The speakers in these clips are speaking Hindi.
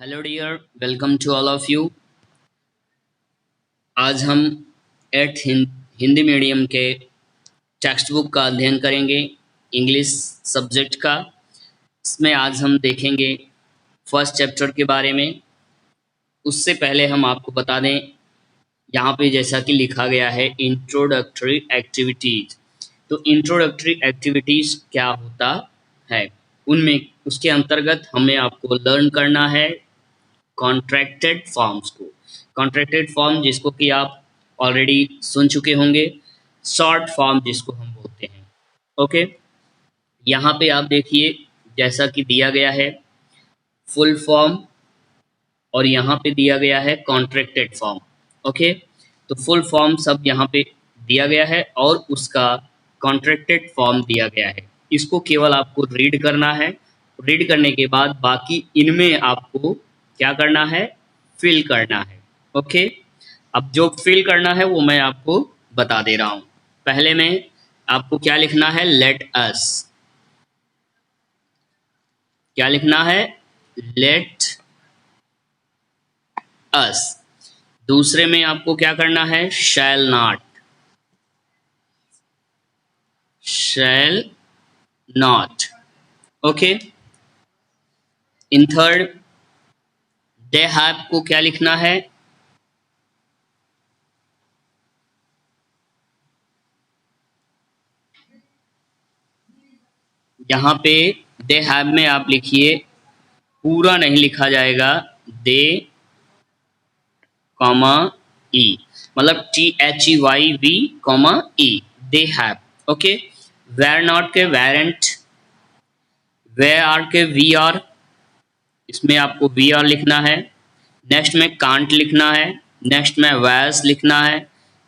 Hello dear, welcome to all of you. आज हम एट्थ हिंदी मीडियम के टेक्स्ट बुक का अध्ययन करेंगे, इंग्लिश सब्जेक्ट का। इसमें आज हम देखेंगे फर्स्ट चैप्टर के बारे में। उससे पहले हम आपको बता दें, यहाँ पे जैसा कि लिखा गया है इंट्रोडक्टरी एक्टिविटीज। तो इंट्रोडक्टरी एक्टिविटीज क्या होता है, उनमें उसके अंतर्गत हमें आपको लर्न करना है कॉन्ट्रैक्टेड फॉर्म्स को। कॉन्ट्रैक्टेड फॉर्म जिसको कि आप ऑलरेडी सुन चुके होंगे, शॉर्ट फॉर्म जिसको हम बोलते हैं। ओके, यहाँ पे आप देखिए जैसा कि दिया गया है फुल फॉर्म और यहाँ पे दिया गया है कॉन्ट्रैक्टेड फॉर्म। ओके, तो फुल फॉर्म सब यहाँ पे दिया गया है और उसका कॉन्ट्रैक्टेड फॉर्म दिया गया है। इसको केवल आपको रीड करना है। रीड करने के बाद बाकी इनमें आपको क्या करना है, फिल करना है। ओके, अब जो फिल करना है वो मैं आपको बता दे रहा हूँ। पहले में आपको क्या लिखना है, लेट अस। क्या लिखना है, लेट अस। दूसरे में आपको क्या करना है, shall not. Shall not. Okay, in third they have को क्या लिखना है, यहाँ पे दे हैव में आप लिखिए, पूरा नहीं लिखा जाएगा, दे कॉमा ई, मतलब THEYV comma E, they have. Okay, were not के वेरेंट, वे आर के वी आर, इसमें आपको वी आर लिखना है। नेक्स्ट में कांट लिखना है। नेक्स्ट में वैस लिखना है।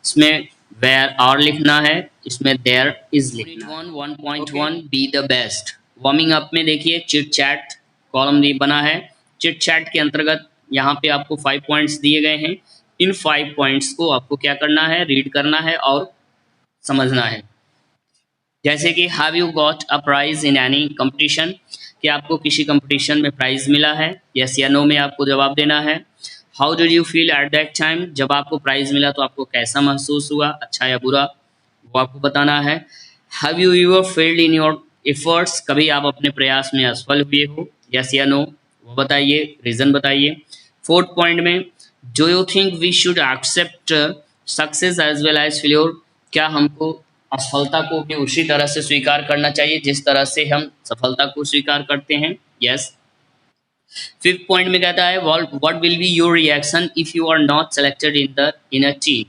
इसमें वेयर आर लिखना है। इसमें देयर इज लिखना है। 1.1 B the best. Warming up में देखिए चिट चैट कॉलम बना है। चिट चैट के अंतर्गत यहाँ पे आपको 5 पॉइंट्स दिए गए हैं। इन 5 पॉइंट्स को आपको क्या करना है, रीड करना है और समझना है। जैसे कि have you got a prize in any competition, कि आपको किसी कंपटीशन में प्राइज मिला है, यस या नो में आपको जवाब देना है। How did you feel at that time, जब आपको प्राइज मिला तो आपको कैसा महसूस हुआ, अच्छा या बुरा, वो आपको बताना है। Have you ever failed in your efforts, कभी आप अपने प्रयास में असफल हुए हो, यस या नो, वो बताइए, रीजन बताइए। फोर्थ पॉइंट में do you think we should accept success as well as failure, क्या हमको असफलता को भी उसी तरह से स्वीकार करना चाहिए जिस तरह से हम सफलता को स्वीकार करते हैं, यस। फिफ्थ पॉइंट में कहता है what will be your reaction if you are not selected in a team,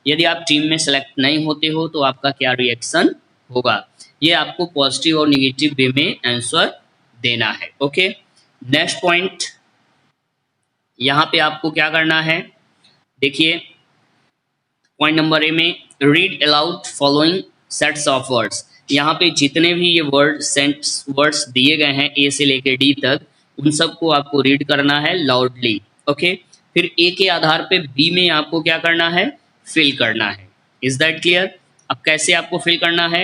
यदि आप टीम में सेलेक्ट नहीं होते हो तो आपका क्या रिएक्शन होगा। ये आपको पॉजिटिव और निगेटिव वे में आंसर देना है। ओके, नेक्स्ट पॉइंट, यहाँ पे आपको क्या करना है, देखिए पॉइंट नंबर ए में read aloud following sets of words. यहाँ पे जितने भी ये वर्ड्स दिए गए हैं ए से लेकर डी तक, उन सबको आपको रीड करना है लाउडली। ओके, फिर ए के आधार पे बी में आपको क्या करना है, फिल करना है। Is that clear. अब कैसे आपको फिल करना है,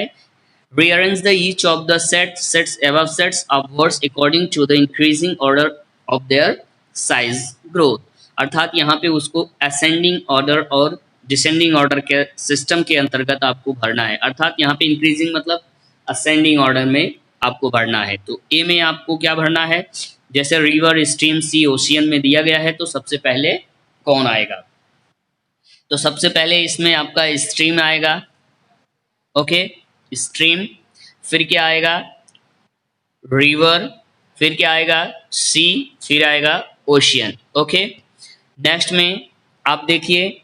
rearrange the each of the sets above sets of words according to the increasing order of their size growth, अर्थात यहाँ पे उसको असेंडिंग ऑर्डर और डिसेंडिंग ऑर्डर के सिस्टम के अंतर्गत आपको भरना है। अर्थात यहाँ पे इंक्रीजिंग मतलब असेंडिंग ऑर्डर में आपको भरना है। तो ए में आपको क्या भरना है, जैसे रिवर, स्ट्रीम, सी, ओशियन में दिया गया है, तो सबसे पहले कौन आएगा, तो सबसे पहले इसमें आपका स्ट्रीम आएगा। ओके, स्ट्रीम, फिर क्या आएगा, रिवर, फिर क्या आएगा, सी, फिर आएगा ओशियन। ओके, नेक्स्ट में आप देखिए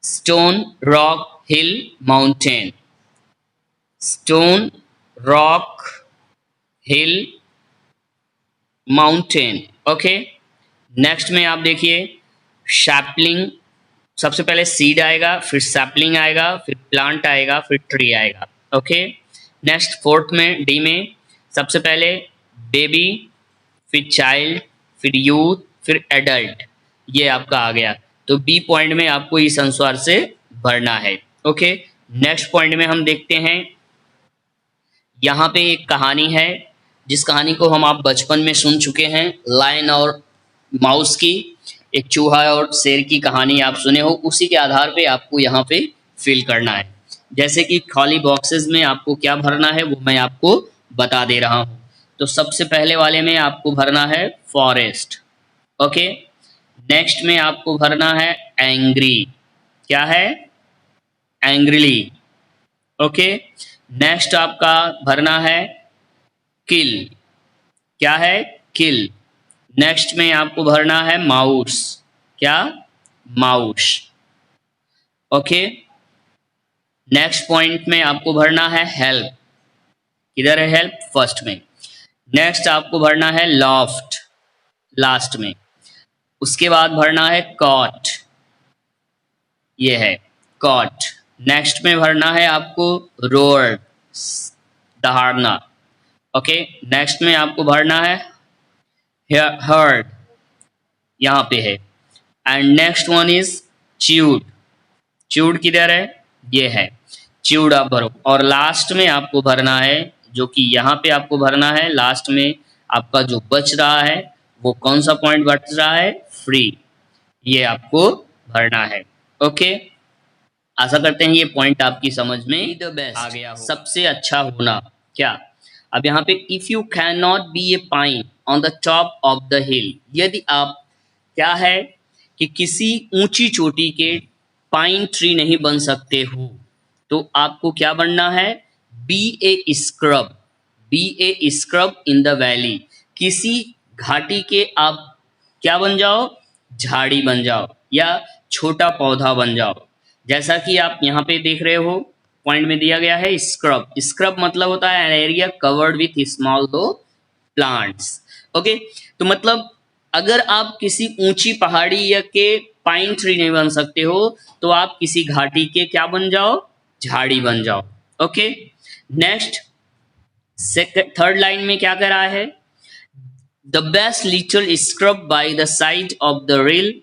स्टोन, रॉक, हिल, माउंटेन। स्टोन, रॉक, हिल, माउंटेन। ओके, नेक्स्ट में आप देखिए सैपलिंग, सबसे पहले सीड आएगा, फिर सैपलिंग आएगा, फिर प्लांट आएगा, फिर ट्री आएगा। ओके, नेक्स्ट फोर्थ में डी में सबसे पहले बेबी, फिर चाइल्ड, फिर यूथ, फिर एडल्ट, ये आपका आ गया। तो बी पॉइंट में आपको इस अनुसार से भरना है। ओके, नेक्स्ट पॉइंट में हम देखते हैं, यहाँ पे एक कहानी है जिस कहानी को हम आप बचपन में सुन चुके हैं, लायन और माउस की, एक चूहा और शेर की कहानी आप सुने हो, उसी के आधार पे आपको यहाँ पे फिल करना है। जैसे कि खाली बॉक्सेस में आपको क्या भरना है वो मैं आपको बता दे रहा हूँ। तो सबसे पहले वाले में आपको भरना है फॉरेस्ट, ओके। नेक्स्ट में आपको भरना है एंग्री, क्या है, एंग्रीली, ओके। नेक्स्ट आपका भरना है किल, क्या है, किल। नेक्स्ट में आपको भरना है माउस, क्या, माउस, ओके। नेक्स्ट पॉइंट में आपको भरना है हेल्प, किधर है हेल्प, फर्स्ट में। नेक्स्ट आपको भरना है लॉफ्ट, लास्ट में। उसके बाद भरना है कॉट, ये है कॉट। नेक्स्ट में भरना है आपको रोड, दहाड़ना, ओके। नेक्स्ट में आपको भरना है हर्ड, यहाँ पे है। And next one is chewed, chewed किधर है, ये है च्यूड, आप भरो। और लास्ट में आपको भरना है, जो कि यहाँ पे आपको भरना है लास्ट में, आपका जो बच रहा है वो कौन सा पॉइंट बच रहा है, फ्री, ये आपको भरना है, ओके। आशा करते हैं ये पॉइंट आपकी समझ में द बेस्ट आ गया हो, सबसे अच्छा होना, क्या। अब यहाँ पे if you can not be a pine on the top of the हिल, यदि आप, क्या है कि किसी ऊंची चोटी के पाइन ट्री नहीं बन सकते हो, तो आपको क्या बनना है, be a scrub, be a scrub in the valley, किसी घाटी के आप क्या बन जाओ, झाड़ी बन जाओ या छोटा पौधा बन जाओ। जैसा कि आप यहाँ पे देख रहे हो पॉइंट में दिया गया है स्क्रब, स्क्रब मतलब होता है an area covered with small दो प्लांट्स, ओके। तो मतलब अगर आप किसी ऊंची पहाड़ी या के पाइन ट्री नहीं बन सकते हो, तो आप किसी घाटी के क्या बन जाओ, झाड़ी बन जाओ, ओके। नेक्स्ट थर्ड लाइन में क्या कह रहा है, the best little scrub by the side of the rail,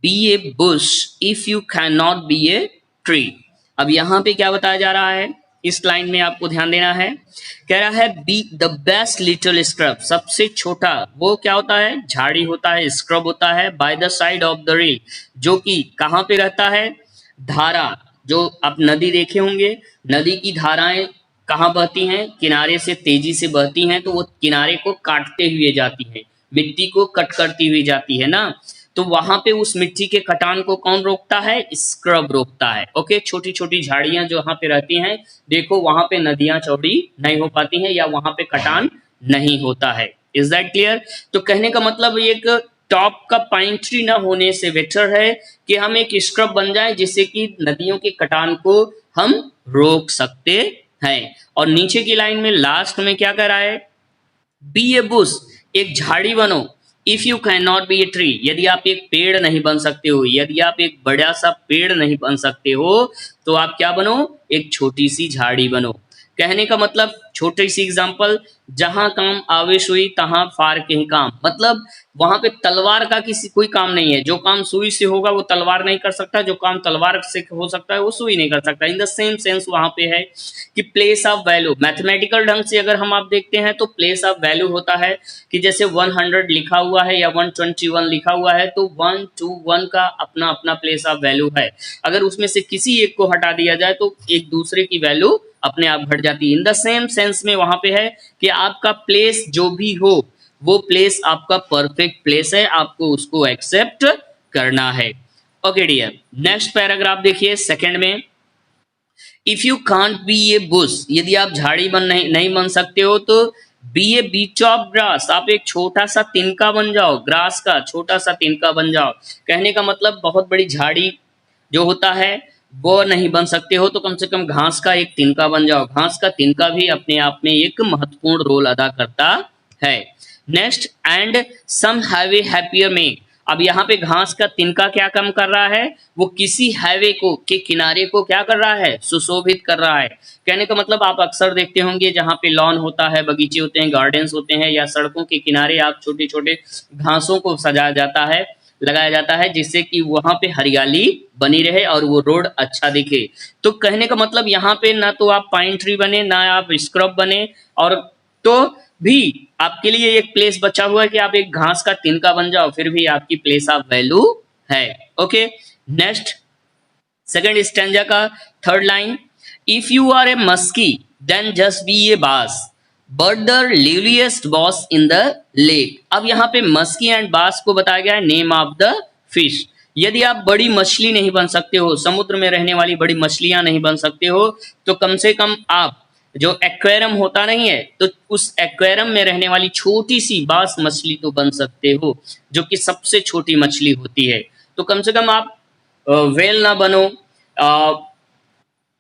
be a bush if you can not be a tree. अब यहाँ पे क्या बताया जा रहा है, इस लाइन में आपको ध्यान देना है, कह रहा है be the best little scrub, सबसे छोटा वो क्या होता है, झाड़ी होता है, स्क्रब होता है, bye the side of the rail, जो कि कहाँ पे रहता है, धारा, जो आप नदी देखे होंगे, नदी की धाराएं कहाँ बहती हैं, किनारे से तेजी से बहती हैं, तो वो किनारे को काटते हुए जाती है, मिट्टी को कट करती हुई जाती है ना, तो वहां पे उस मिट्टी के कटान को कौन रोकता है, स्क्रब रोकता है, ओके। छोटी छोटी झाड़ियां जो वहां पे रहती हैं, देखो वहां पे नदियां चौड़ी नहीं हो पाती हैं या वहां पे कटान नहीं होता है। Is that clear. तो कहने का मतलब एक टॉप का पाइन ट्री ना होने से बेटर है कि हम एक स्क्रब बन जाए, जिससे कि नदियों के कटान को हम रोक सकते हैं। और नीचे की लाइन में लास्ट में क्या कर रहा है, बी ए बुश, एक झाड़ी बनो, if you can not be a tree, यदि आप एक पेड़ नहीं बन सकते हो, यदि आप एक बड़ा सा पेड़ नहीं बन सकते हो, तो आप क्या बनो, एक छोटी सी झाड़ी बनो। कहने का मतलब छोटी सी एग्जांपल, जहां काम आवे सुई तहां फार के ही काम, मतलब वहां पे तलवार का किसी कोई काम नहीं है, जो काम सुई से होगा वो तलवार नहीं कर सकता, जो काम तलवार से हो सकता है वो सुई नहीं कर सकता। इन द सेम सेंस वहां पे है कि प्लेस ऑफ वैल्यू, मैथमेटिकल ढंग से अगर हम आप देखते हैं तो प्लेस ऑफ वैल्यू होता है कि जैसे 100 लिखा हुआ है या 121 लिखा हुआ है, तो 1 2 1 का अपना अपना प्लेस ऑफ वैल्यू है, अगर उसमें से किसी एक को हटा दिया जाए तो एक दूसरे की वैल्यू अपने आप घट जाती है। इन द सेम सेंस में वहां पे है कि आपका प्लेस जो भी हो वो प्लेस आपका परफेक्ट प्लेस है, आपको उसको एक्सेप्ट करना है, ओके डियर। नेक्स्ट पैराग्राफ देखिए सेकंड में, if you can't be a bush, यदि आप झाड़ी नहीं बन सकते हो, तो be a bit of grass, आप एक छोटा सा तिनका बन जाओ, ग्रास का छोटा सा तिनका बन जाओ। कहने का मतलब बहुत बड़ी झाड़ी जो होता है वो नहीं बन सकते हो, तो कम से कम घास का एक तिनका बन जाओ। घास का तिनका भी अपने आप में एक महत्वपूर्ण रोल अदा करता है। Next, and some have a happier में, अब यहाँ पे घास का तिनका क्या काम कर रहा है, वो किसी हाईवे को के किनारे को क्या कर रहा है, सुशोभित कर रहा है। कहने का मतलब आप अक्सर देखते होंगे जहाँ पे लॉन होता है, बगीचे होते हैं, गार्डन्स होते हैं, या सड़कों के किनारे आप छोटे छोटे घासों को सजाया जाता है, लगाया जाता है, जिससे कि वहां पे हरियाली बनी रहे और वो रोड अच्छा दिखे। तो कहने का मतलब यहाँ पे ना तो आप पाइन ट्री बने, ना आप स्क्रब बने, और तो भी आपके लिए एक प्लेस बचा हुआ है कि आप एक घास का तिनका बन जाओ, फिर भी आपकी प्लेस ऑफ वैल्यू है। ओके, नेक्स्ट सेकंड स्टैंजा का third line, if you are a muskie then just be a bass but the liveliest bass in the lake. अब यहाँ पे मस्की एंड बास को बताया गया है नेम ऑफ द फिश। यदि आप बड़ी मछली नहीं बन सकते हो, समुद्र में रहने वाली बड़ी मछलियां नहीं बन सकते हो, तो कम से कम आप जो एक्वेरियम होता नहीं है, तो उस एक्वेरियम में रहने वाली छोटी सी बास मछली तो बन सकते हो, जो कि सबसे छोटी मछली होती है। तो कम से कम आप वेल ना बनो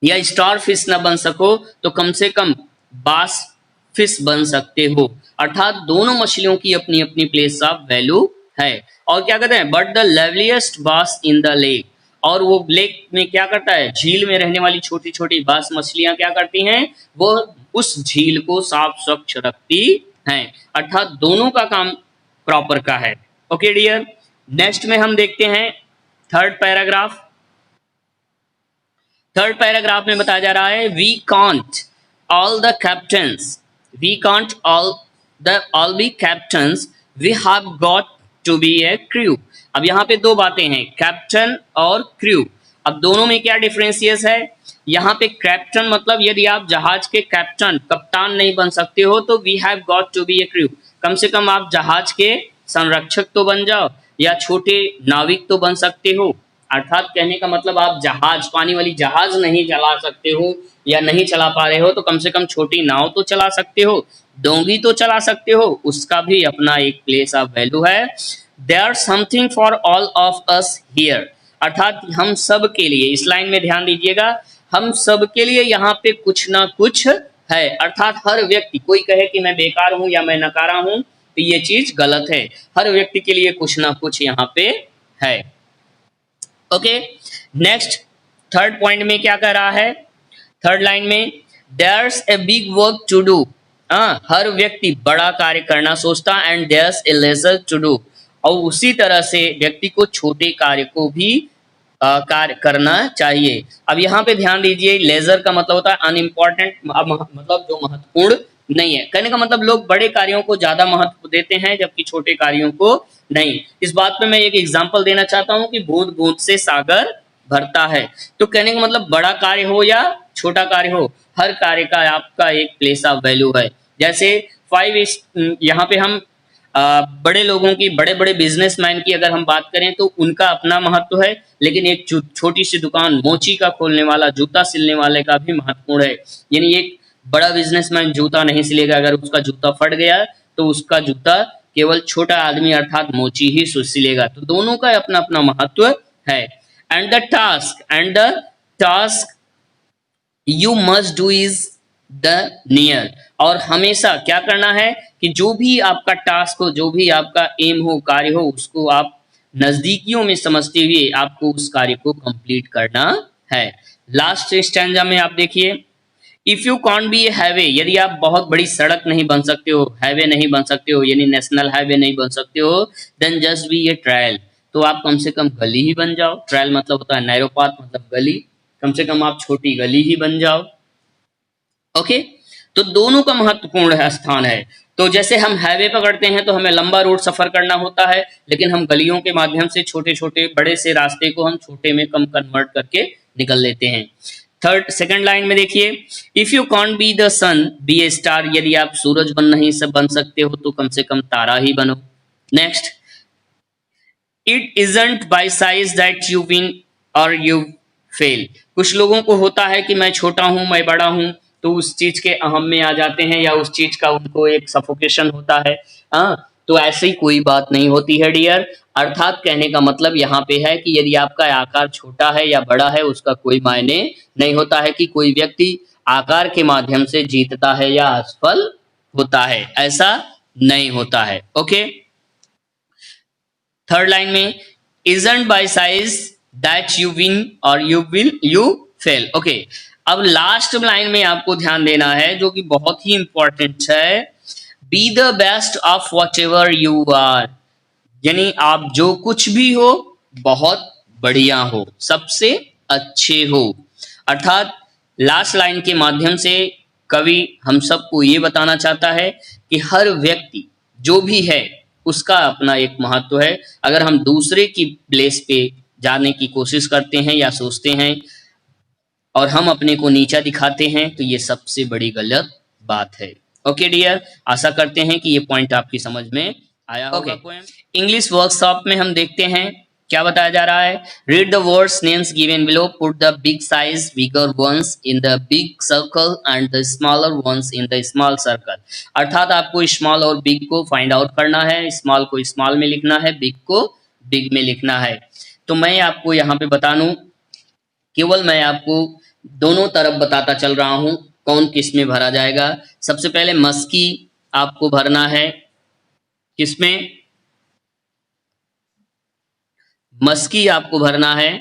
या स्टार फिश ना बन सको, तो कम से कम बास फिश बन सकते हो। अर्थात दोनों मछलियों की अपनी अपनी प्लेस ऑफ वैल्यू है। और क्या कहते हैं, बट द लवलीएस्ट बास इन द लेक, और वो लेक में क्या करता है, झील में रहने वाली छोटी छोटी बास मछलियां क्या करती हैं, वो उस झील को साफ स्वच्छ रखती हैं। अर्थात दोनों का काम प्रॉपर का है। ओके डियर, नेक्स्ट में हम देखते हैं थर्ड पैराग्राफ। थर्ड पैराग्राफ में बताया जा रहा है, we can't all the captains, we can't all be captains, we have got to be a crew. अब यहाँ पे दो बातें हैं, कैप्टन और क्रू। अब दोनों में क्या डिफरेंशियस है, यहाँ पे कैप्टन मतलब यदि आप जहाज के कैप्टन कप्तान नहीं बन सकते हो, तो we have got to be a crew, कम से कम आप जहाज के संरक्षक तो बन जाओ या छोटे नाविक तो बन सकते हो। अर्थात कहने का मतलब आप जहाज, पानी वाली जहाज नहीं चला सकते हो या नहीं चला पा रहे हो, तो कम से कम छोटी नाव तो चला सकते हो, डोंगी तो चला सकते हो, उसका भी अपना एक प्लेस ऑफ वैल्यू है। There something for all of us here, अर्थात हम सब के लिए, इस लाइन में ध्यान दीजिएगा, हम सब के लिए यहाँ पे कुछ ना कुछ है। अर्थात हर व्यक्ति, कोई कहे कि मैं बेकार हूं या मैं नकारा हूं, तो ये चीज गलत है। हर व्यक्ति के लिए कुछ ना कुछ यहाँ पे है। ओके, नेक्स्ट थर्ड पॉइंट में क्या कह रहा है, थर्ड लाइन में, there's a big work to do, हर व्यक्ति बड़ा कार्य करना सोचता, and there's a lesser to do, और उसी तरह से व्यक्ति को छोटे कार्य को भी कार्य करना चाहिए। अब यहाँ पे ध्यान दीजिए, लेजर का मतलब होता है अनइम्पॉर्टेंट, मतलब जो महत्वपूर्ण नहीं है। कहने का मतलब लोग बड़े कार्यों को ज्यादा महत्व देते हैं जबकि छोटे कार्यों को नहीं। इस बात पे मैं एक एग्जांपल देना चाहता हूं कि बूंद बूंद से सागर भरता है। तो कहने का मतलब बड़ा कार्य हो या छोटा कार्य हो, हर कार्य का आपका एक प्लेस ऑफ वैल्यू है। जैसे यहाँ पे हम बड़े लोगों की, बड़े बड़े बिजनेसमैन की अगर हम बात करें तो उनका अपना महत्व है, लेकिन एक छोटी सी दुकान मोची का खोलने वाला, जूता सिलने वाले का भी महत्वपूर्ण है। यानी एक बड़ा बिजनेसमैन जूता नहीं सिलेगा, अगर उसका जूता फट गया तो उसका जूता केवल छोटा आदमी अर्थात मोची ही सिलेगा। तो दोनों का अपना अपना महत्व है। And the task you must do is the near, और हमेशा क्या करना है कि जो भी आपका टास्क हो, जो भी आपका एम हो, कार्य हो, उसको आप नजदीकियों में समझते हुए आपको उस कार्य को कंप्लीट करना है। लास्ट स्टैंजा में आप देखिए, if you can't B a highway, यदि आप बहुत बड़ी सड़क नहीं बन सकते हो, हाईवे नहीं बन सकते हो, यानी नेशनल हाईवे नहीं बन सकते हो, then just be a trial, तो आप कम से कम गली ही बन जाओ। ट्रायल मतलब होता है नैरो पाथ, मतलब गली, कम से कम आप छोटी गली ही बन जाओ। ओके, तो दोनों का महत्वपूर्ण है स्थान है। तो जैसे हम हाईवे पकड़ते हैं तो हमें लंबा रूट सफर करना होता है, लेकिन हम गलियों के माध्यम से छोटे छोटे बड़े से रास्ते को हम छोटे में कम कन्वर्ट करके निकल लेते हैं। थर्ड सेकंड लाइन में देखिए, if you can't be the sun be a star, यदि आप सूरज नहीं बन सकते हो तो कम से कम तारा ही बनो। Next, it isn't bye size that you win और यू फेल, कुछ लोगों को होता है कि मैं छोटा हूं, मैं बड़ा हूं, तो उस चीज के अहम में आ जाते हैं या उस चीज का उनको एक सफोकेशन होता है। तो ऐसी कोई बात नहीं होती है डियर। अर्थात कहने का मतलब यहाँ पे है कि यदि आपका आकार छोटा है या बड़ा है उसका कोई मायने नहीं होता है कि कोई व्यक्ति आकार के माध्यम से जीतता है या असफल होता है, ऐसा नहीं होता है। ओके, थर्ड लाइन में, isn't by size that you win or you fail। Okay, अब लास्ट लाइन में आपको ध्यान देना है जो कि बहुत ही इंपॉर्टेंट है, be the best of whatever you are, यानी आप जो कुछ भी हो बहुत बढ़िया हो, सबसे अच्छे हो। अर्थात लास्ट लाइन के माध्यम से कवि हम सबको ये बताना चाहता है कि हर व्यक्ति जो भी है उसका अपना एक महत्व है। अगर हम दूसरे की प्लेस पे जाने की कोशिश करते हैं या सोचते हैं और हम अपने को नीचा दिखाते हैं तो ये सबसे बड़ी गलत बात है। ओके डियर, आशा करते हैं कि ये पॉइंट आपकी समझ में आया होगा। इंग्लिश वर्कशॉप में हम देखते हैं क्या बताया जा रहा है। Read the words names given below, put the big size bigger ones in the big circle and the smaller ones in the small circle. अर्थात आपको स्मॉल और बिग को फाइंड आउट करना है, स्मॉल को स्मॉल में लिखना है, बिग को बिग में लिखना है। तो मैं आपको यहाँ पे बता दूं, केवल मैं आपको दोनों तरफ बताता चल रहा हूं कौन किस में भरा जाएगा। सबसे पहले मस्की आपको भरना है, किसमें? मस्की आपको भरना है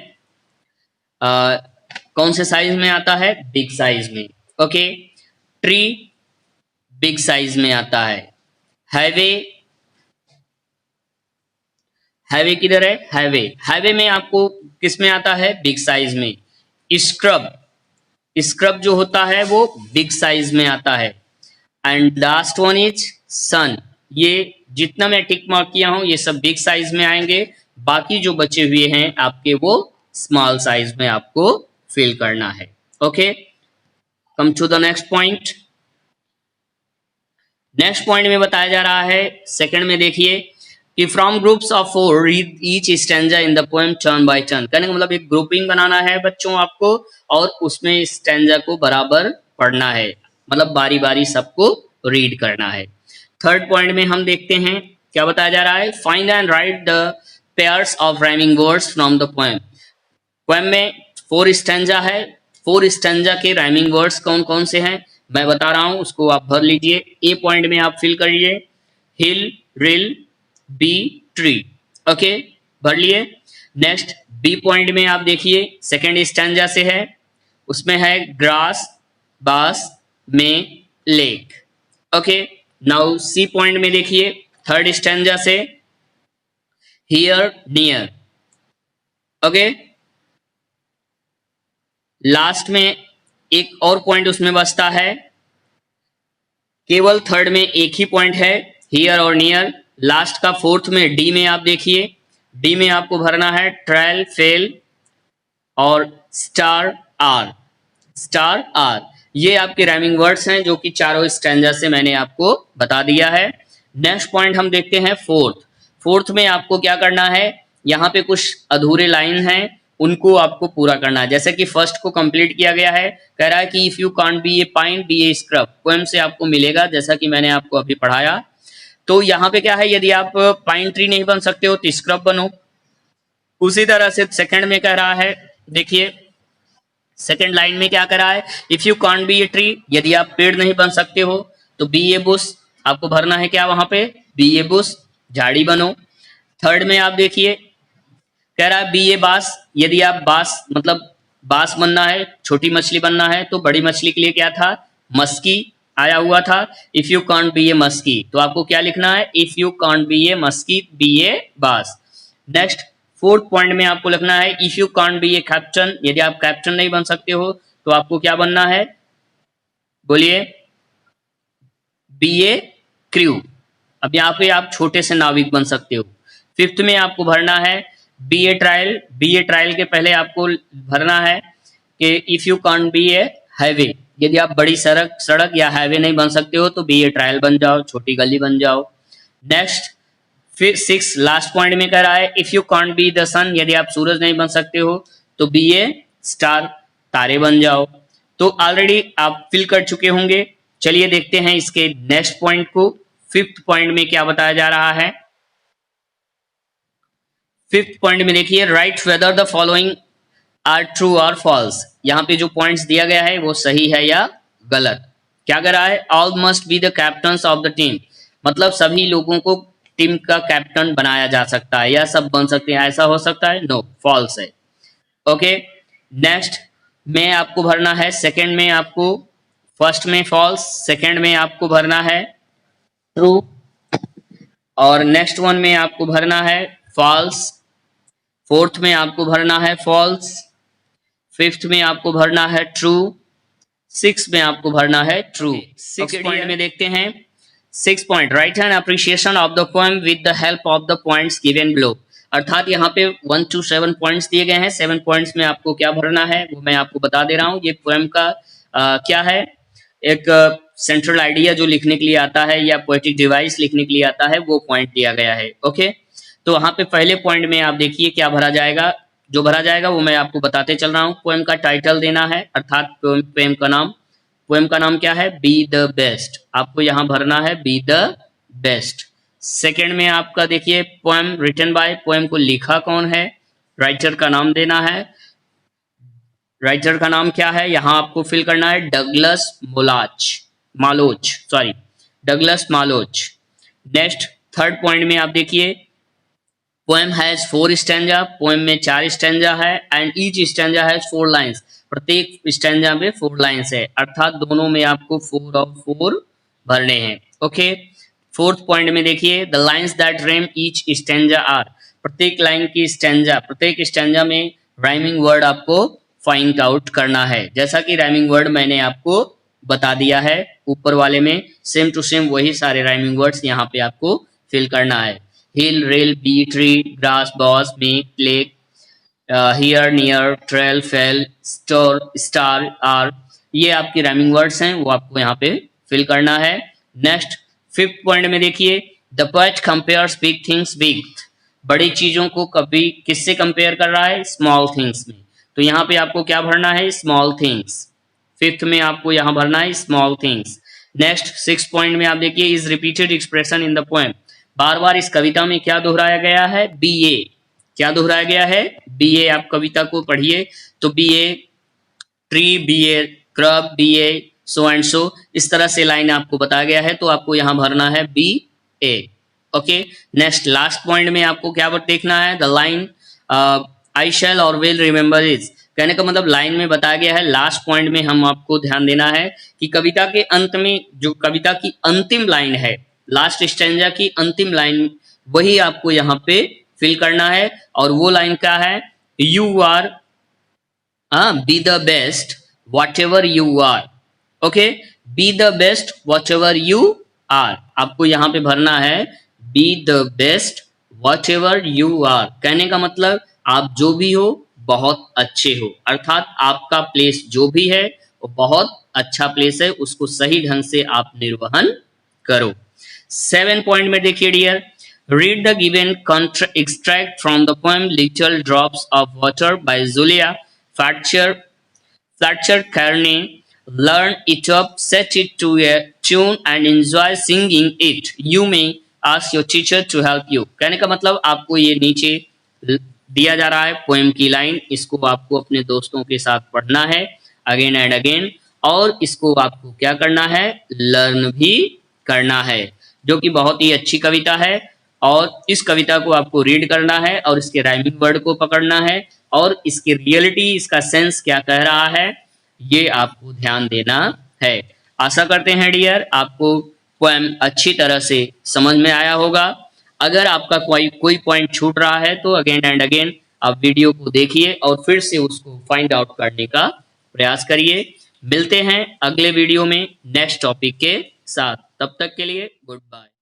कौन से साइज में आता है? बिग साइज में। ओके, ट्री बिग साइज में आता है। हाईवे, हाईवे किधर है? हाईवे, हाईवे में आपको किस में आता है? बिग साइज में। स्क्रब, स्क्रब जो होता है वो बिग साइज में आता है। एंड लास्ट वन इज सन। ये जितना मैं टिक मार्क किया हूं ये सब बिग साइज में आएंगे, बाकी जो बचे हुए हैं आपके वो स्मॉल साइज में आपको फिल करना है। Okay, come to the next point. Next point में बताया जा रहा है, सेकंड में देखिए कि from groups of 4 read each stanza in the poem turn by turn. कहने का मतलब एक ग्रुपिंग बनाना है बच्चों आपको और उसमें स्टैंजा को बराबर पढ़ना है, मतलब बारी बारी सबको रीड करना है। थर्ड पॉइंट में हम देखते हैं क्या बताया जा रहा है। Find and right the pairs of rhyming words from the poem. Poem में 4 स्टैंजा है, 4 स्टैंजा के राइमिंग वर्ड्स कौन कौन से हैं मैं बता रहा हूं, उसको आप भर लीजिए। ए पॉइंट में आप फिल करिए हिल, रिल, बी, ट्री। ओके, भर लिए। नेक्स्ट बी पॉइंट में आप देखिए सेकेंड स्टैंजा से है, उसमें है ग्रास, बास, में, lake. Okay, now C point में देखिए थर्ड स्टैंजा से हियर, नियर। ओके, लास्ट में एक और पॉइंट उसमें बचता है, केवल थर्ड में एक ही पॉइंट है हियर और नियर। लास्ट का फोर्थ में डी में आप देखिए, डी में आपको भरना है ट्रायल, फेल और स्टार, आर, स्टार, आर। ये आपके राइमिंग वर्ड्स हैं जो कि चारों स्टैंजा से मैंने आपको बता दिया है। नेक्स्ट पॉइंट हम देखते हैं फोर्थ। फोर्थ में आपको क्या करना है, यहाँ पे कुछ अधूरे लाइन हैं उनको आपको पूरा करना है। जैसे कि फर्स्ट को कंप्लीट किया गया है, कह रहा है कि if you can't be a pine be a scrub, poem से आपको मिलेगा जैसा कि मैंने आपको अभी पढ़ाया। तो यहाँ पे क्या है, यदि आप पाइन ट्री नहीं बन सकते हो तो स्क्रब बनो। उसी तरह से सेकंड में कह रहा है, देखिए सेकंड लाइन में क्या कह रहा है, if you can't be a tree, यदि आप पेड़ नहीं बन सकते हो तो बी ए बुश, आपको भरना है क्या वहां पे, बी ए बुश, झाड़ी बनो। थर्ड में आप देखिए कह रहा है बी ए बास, यदि आप बास मतलब बास बनना है, छोटी मछली बनना है, तो बड़ी मछली के लिए क्या था, मस्की आया हुआ था। If you can't be a muskie, तो आपको क्या लिखना है, if you can't be a muskie be a bass. Next fourth point में आपको लिखना है if you can't be a captain, यदि आप कैप्टन नहीं बन सकते हो तो आपको क्या बनना है, बोलिए, बी ए क्रू। अब यहाँ पे आप छोटे से नाविक बन सकते हो। फिफ्थ में आपको भरना है be a trial, be a trial के पहले आपको भरना है कि if you can't be a highway, यदि आप बड़ी सड़क या हाईवे नहीं बन सकते हो तो बी ए ट्रायल बन जाओ, छोटी गली बन जाओ। नेक्स्ट फिर 6 लास्ट पॉइंट में कह रहा है if you can't be the sun, यदि आप सूरज नहीं बन सकते हो तो बी ए स्टार, तारे बन जाओ। तो ऑलरेडी आप फिल कर चुके होंगे। चलिए देखते हैं इसके नेक्स्ट पॉइंट को। फिफ्थ पॉइंट में क्या बताया जा रहा है, फिफ्थ पॉइंट में देखिए write whether the following are true और फॉल्स। यहाँ पे जो पॉइंट्स दिया गया है वो सही है या गलत। क्या कर रहा है, all must be the captains of the team, मतलब सभी लोगों को टीम का कैप्टन बनाया जा सकता है या सब बन सकते हैं, ऐसा हो सकता है, नो, फॉल्स है। ओके, नेक्स्ट में आपको भरना है, सेकंड में आपको, फर्स्ट में फॉल्स, सेकंड में आपको भरना है ट्रू, और नेक्स्ट वन में आपको भरना है फॉल्स, फोर्थ में आपको भरना है फॉल्स, फिफ्थ में आपको भरना है ट्रू, सिक्स में आपको भरना है ट्रू। सिक्स पॉइंट में देखते हैं, 6 point, right an appreciation of the poem with the help of the points given below. अर्थात यहाँ पे 1 to 7 पॉइंट्स दिए गए हैं। 7 पॉइंट्स में आपको क्या भरना है वो मैं आपको बता दे रहा हूँ। ये पोएम का क्या है, एक सेंट्रल आइडिया जो लिखने के लिए आता है या पोएटिक डिवाइस लिखने के लिए आता है, वो पॉइंट दिया गया है। ओके, तो वहां पे पहले पॉइंट में आप देखिए क्या भरा जाएगा। जो भरा जाएगा वो मैं आपको बताते चल रहा हूँ। पोएम का टाइटल देना है, अर्थात पोएम का नाम। पोएम का नाम क्या है, बी द बेस्ट। आपको यहाँ भरना है बी द बेस्ट। सेकेंड में आपका देखिए पोएम रिटन बाय, पोएम को लिखा कौन है, राइटर का नाम देना है। राइटर का नाम क्या है, यहाँ आपको फिल करना है Douglas Douglas Malloch. Next third point में आप देखिए पोएम हैज 4 स्टैंजा, पोएम में 4 स्टैंजा है and each stanza has 4 lines, प्रत्येक स्टैंजा में 4 लाइन्स है, अर्थात दोनों में आपको 4 और 4 भरने हैं। ओके, फोर्थ पॉइंट में देखिए the lines that rhyme each stanza are, प्रत्येक लाइन की स्टैंजा, प्रत्येक स्टैंजा में राइमिंग वर्ड आपको फाइंड आउट करना है। जैसा कि राइमिंग वर्ड मैंने आपको बता दिया है ऊपर वाले में, सेम टू सेम वही सारे राइमिंग वर्ड्स यहाँ पे आपको फिल करना है। Hill, rail, bee, tree, grass, bass, make, lake, here, near, trail, fail, store, star, are, ये आपकी राइमिंग वर्ड्स हैं, वो आपको यहाँ पे फिल करना है। नेक्स्ट फिफ्थ पॉइंट में देखिए the poet compares big things big, बड़ी चीजों को कभी किससे कंपेयर कर रहा है, स्मॉल थिंग्स में। तो यहाँ पे आपको क्या भरना है, स्मॉल थिंग्स। फिफ्थ में आपको यहाँ भरना है small things. Next six point में आप देखिए is repeated expression in the poem, बार बार इस कविता में क्या दोहराया गया है, बी ए। क्या दोहराया गया है, बी ए। आप कविता को पढ़िए तो be a tree, be a scrub, be a so and so, इस तरह से लाइन आपको बताया गया है, तो आपको यहाँ भरना है be A. Okay, next last point में आपको क्या देखना है, द लाइन आई शैल और विल रिमेंबर इज, कहने का मतलब लाइन में बताया गया है। लास्ट पॉइंट में हम आपको ध्यान देना है कि कविता के अंत में जो कविता की अंतिम लाइन है, लास्ट स्टैंजा की अंतिम लाइन, वही आपको यहाँ पे फिल करना है। और वो लाइन क्या है, you are be the best whatever you are. Okay, be the best whatever you are, आपको यहाँ पे भरना है be the best whatever you are, कहने का मतलब आप जो भी हो बहुत अच्छे हो, अर्थात आपका प्लेस जो भी है वो बहुत अच्छा प्लेस है, उसको सही ढंग से आप निर्वहन करो। 7 पॉइंट में देखिए dear, read the given extract from the poem little drops of water by Julia Fletcher Carney, learn it up, set it to a tune and enjoy singing it. You may ask your teacher to help you. कहने का मतलब आपको ये नीचे दिया जा रहा है पोएम की लाइन, इसको आपको अपने दोस्तों के साथ पढ़ना है अगेन एंड अगेन, और इसको आपको क्या करना है, लर्न भी करना है, जो कि बहुत ही अच्छी कविता है। और इस कविता को आपको रीड करना है और इसके राइमिंग वर्ड को पकड़ना है और इसकी रियलिटी, इसका सेंस क्या कह रहा है, ये आपको ध्यान देना है। आशा करते हैं डियर आपको पोएम अच्छी तरह से समझ में आया होगा। अगर आपका कोई पॉइंट छूट रहा है तो अगेन एंड अगेन आप वीडियो को देखिए और फिर से उसको फाइंड आउट करने का प्रयास करिए। मिलते हैं अगले वीडियो में नेक्स्ट टॉपिक के साथ, तब तक के लिए गुड बाय।